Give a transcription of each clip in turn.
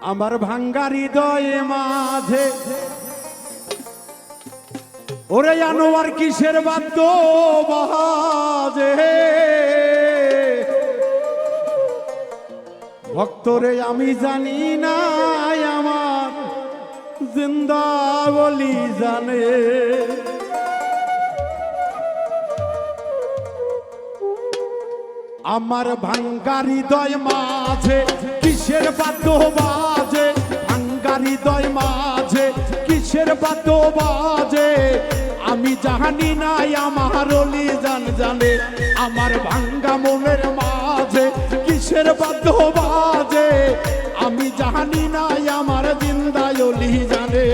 আমার ভাঙ্গা হৃদয়ে মাঝে ওরে আনোয়ার কিসের বাদ্য বাজে ভক্তরে আমি জানি না আমার জিন্দা বলি জানে আমার ভাঙ্গা হৃদয় মাঝে কিসের বাদ্য বাজে ভাঙ্গা হৃদয় মাঝে কিসের বাদ্য বাজে আমি জানি না আমার অলি জান জানে আমার ভাঙ্গা মনের মাঝে কিসের বাদ্য বাজে আমি জানি না আমার জিন্দা অলি জানে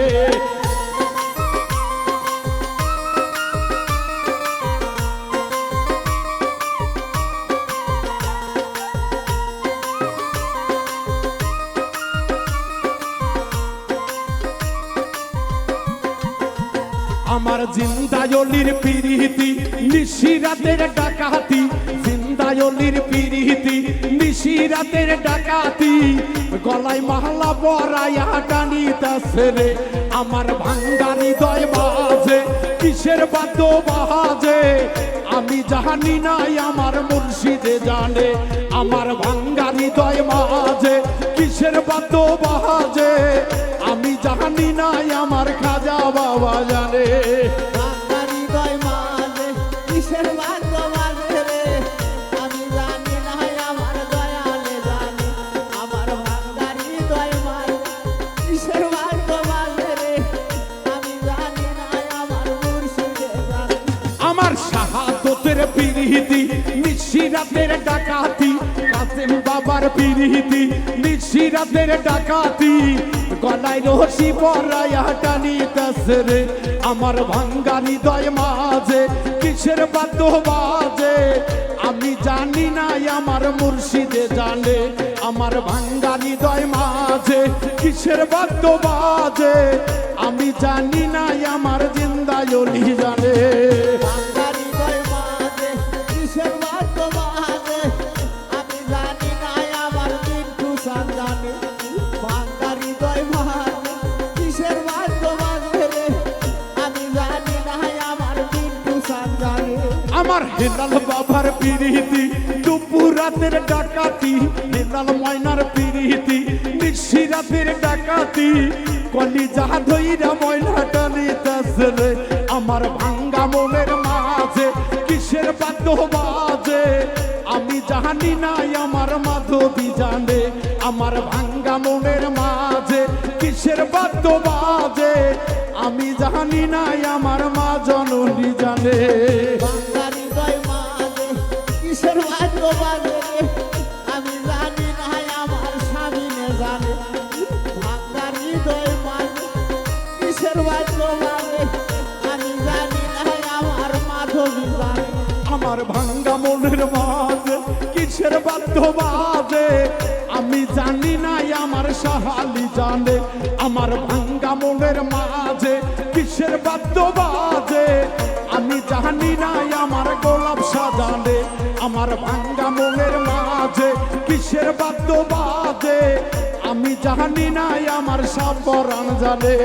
আমার জিন্দায়লির পিরিতি নিশিরাতের ডাকাতি জিন্দায়লির পিরিতি নিশিরাতের ডাকাতি গলায় মালা পরায়া টানিতাছে রে আমার ভাঙ্গা হৃদয় বাজে কিসের বাদ্য বাজে আমি জানি না আমার মুর্শিদে জানে আমার ভাঙ্গা হৃদয় মাঝে কিসের বাদ্য বাজে আমি জানি না আমার খাজা বাবা জানে ভাঙ্গা হৃদয় মাঝে কিসের বাদ্য বাজে রে আমি জানি না আমার দয়ালে জানে আমার ভাঙ্গা হৃদয় মাঝে কিসের বাদ্য বাজে রে আমি জানি না আমার মুর্শিদে জানে আমার শাহাদতের পিরিতি নিশিরাতের ডাকাতি কাসেম বাবার পিরিতি নিশিরাতের ডাকাতি গলায় রশি পরায়া টানিতাছে রে আমার ভাঙ্গা হৃদয় মাঝে কিসের বাদ্য বাজে আমি জানি না আমার মুর্শিদে জানে আমার ভাঙ্গা হৃদয় মাঝে কিসের বাদ্য বাজে আমি জানি না আমার জিন্দা অলি জানে ভাঙ্গা হৃদয় মাঝে কিসের বাদ্য বাজে আমি জানি না আমার মিন্টু সান জানে ভাঙ্গা হৃদয় মাঝে কিসের বাদ্য বাজে রে আমি জানি না আমার মিন্টু সান জানে আমার হেলাল বাবার পিরিতি দুপুর রাতের ডাকাতি হেলাল ময়নার পিরিতি নিশিরাতের ডাকাতি কলিজা ধইরা ময়না টানিতাছে রে আমার ভাঙ্গা মনের মাঝে কিসের বাদ্য বাজে আমি জানি না আমার মাধবী জানে আমার ভাঙ্গা মনের মাঝে কিসের বাদ্য বাজে আমি জানি না আমার মা জননী জানে ভাঙ্গা হৃদয় মাঝে কিসের বাদ্য বাজে রে আমি জানি না আমার স্বামীনে জানে ভাঙ্গা হৃদয় মাঝে কিসের বাদ্য বাজে আমি জানি না আমার মাধবী জানে আমার ভাঙ্গা মনের মাঝে কিসের বাদ্য বাজে আমি জানি না আমার সাহালি জানে আমার ভাঙ্গা মনের মাঝে কিসের বাদ্য বাজে আমি জানি না আমার গোলাপ সাজানে আমার ভাঙ্গা মনের মাঝে কিসের বাদ্য বাজে আমি জানি না আমার সাপরান জানে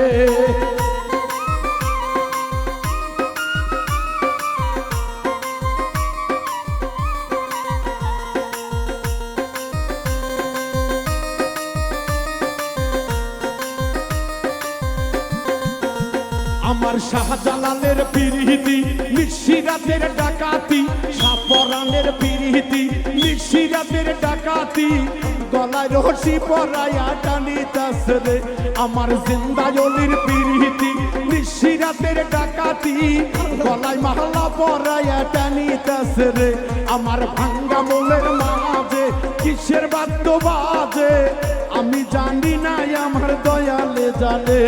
আমার শাহজালালের পিরিতি নিশিরাতের ডাকাতি সাপরানের পিরিতি নিশিরাতের ডাকাতি গলায় রশি পরায়া টানিতাছে রে আমার জিন্দায়লির পিরিতি নিশিরাতের ডাকাতি গলায় মালা পরায়া টানিতাছে রে আমার ভাঙ্গা মনের মাঝে কিসের বাদ্য বাজে আমি জানি না আমার দয়ালে জানে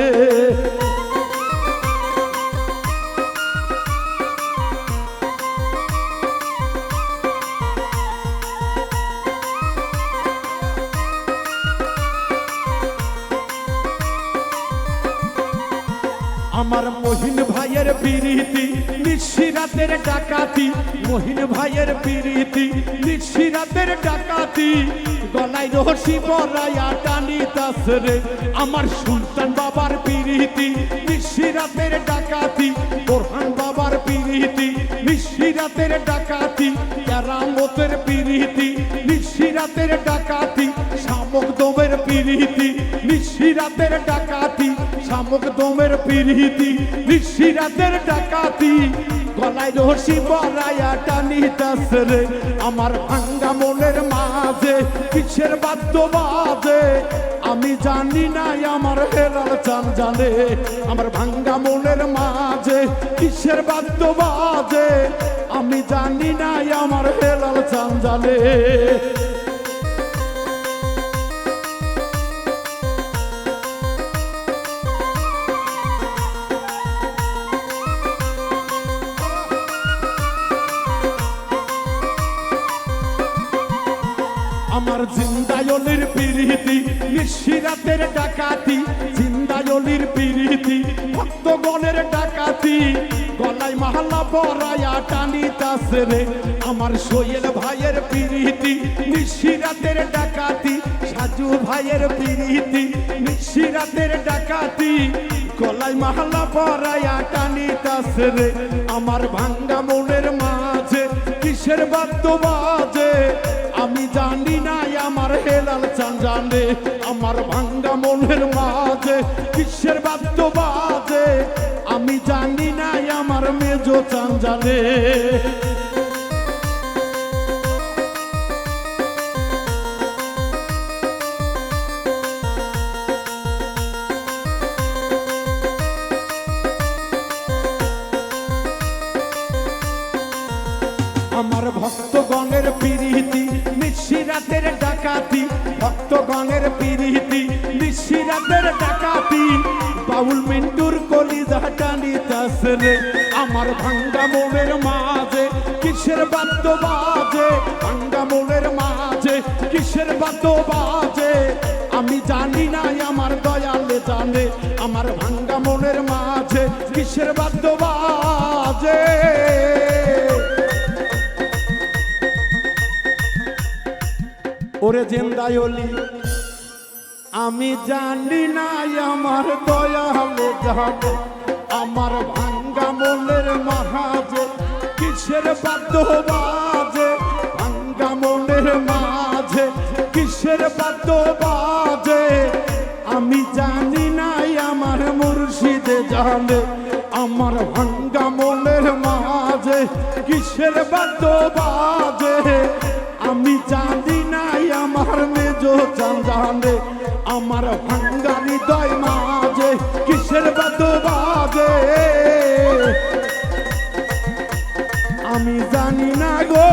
আমার মহিন ভাইয়ের পিরিতি নিশিরাতের ডাকাতি, মহিন ভাইয়ের পিরিতি নিশিরাতের ডাকাতি, গলায় রশি পরাইয়া টানিতাছে রে। আমার সুলতান বাবার পিরিতি নিশিরাতের ডাকাতি, বোরহান বাবার পিরিতি নিশিরাতের ডাকাতি, কেরামতের পিরিতি নিশিরাতের ডাকাতি, শামুক দমের পিরিতি নিশিরাতের ডাকাতি, শামুক দমের পিরিতি নিশিরাতের ডাকাতি, গলায় রশি পরাইয়া টানিতাছে রে। আমার ভাঙ্গা মনের মাঝে কিসের বাদ্য বাজে, আমি জানি না আমার হেলাল চান জানে। আমার ভাঙ্গা মনের মাঝে কিসের বাদ্য বাজে, আমি জানি না আমার হেলাল চান জানে। আমার জিন্দায়লির পিরিতি নিশিরাতের ডাকাতি, জিন্দায়লির পিরিতি ভক্তগণের ডাকাতি, গলায় মালা পরাইয়া টানিতাছে রে। আমার সোহেল ভাইয়ের পিরিতি নিশিরাতের ডাকাতি, সাজু ভাইয়ের পিরিতি নিশিরাতের ডাকাতি, গলায় মালা পরাইয়া টানিতাছে রে। আমার ভাঙ্গা মনের মাঝে কিসের বাদ্য বাজে, আমি জানি না আমার হেলাল চান জানে। আমার ভাঙ্গা মনের মাঝে কিসের বাদ্য বাজে, আমি জানি না আমার মেজো চান জানে। আমার ভক্তগণের পিরিতি নিশিরাতের ডাকাতি, ভক্তগণের পিরিতি নিশিরাতের ডাকাতি, বাউল মিন্টুর কলিজা টানিতাছে রে। আমার ভাঙ্গা মনের মাঝে কিসের বাদ্য বাজে, ভাঙ্গা মনের মাঝে কিসের বাদ্য বাজে, আমি জানি না আমার দয়ালে জানে। আমার ভাঙ্গা মনের মাঝে কিসের বাদ্য বাজে। ওরে জিন্দায়লি আমি জানি না আমার দয়ালে জানে। আমার ভাঙ্গা মনের মাঝে কিসের বাদ্য বাজে, ভাঙ্গা মনের মাঝে কিসের বাদ্য বাজে, আমি জানি না আমার মুর্শিদে জানে। আমার ভাঙ্গা মনের মাঝে কিসের বাদ্য বাজে, আমি জানি না আমার মেজো চান জানে। আমার ভাঙ্গা হৃদয় মাঝে কিসের বাদ্য বাজে, আমি জানি না গো।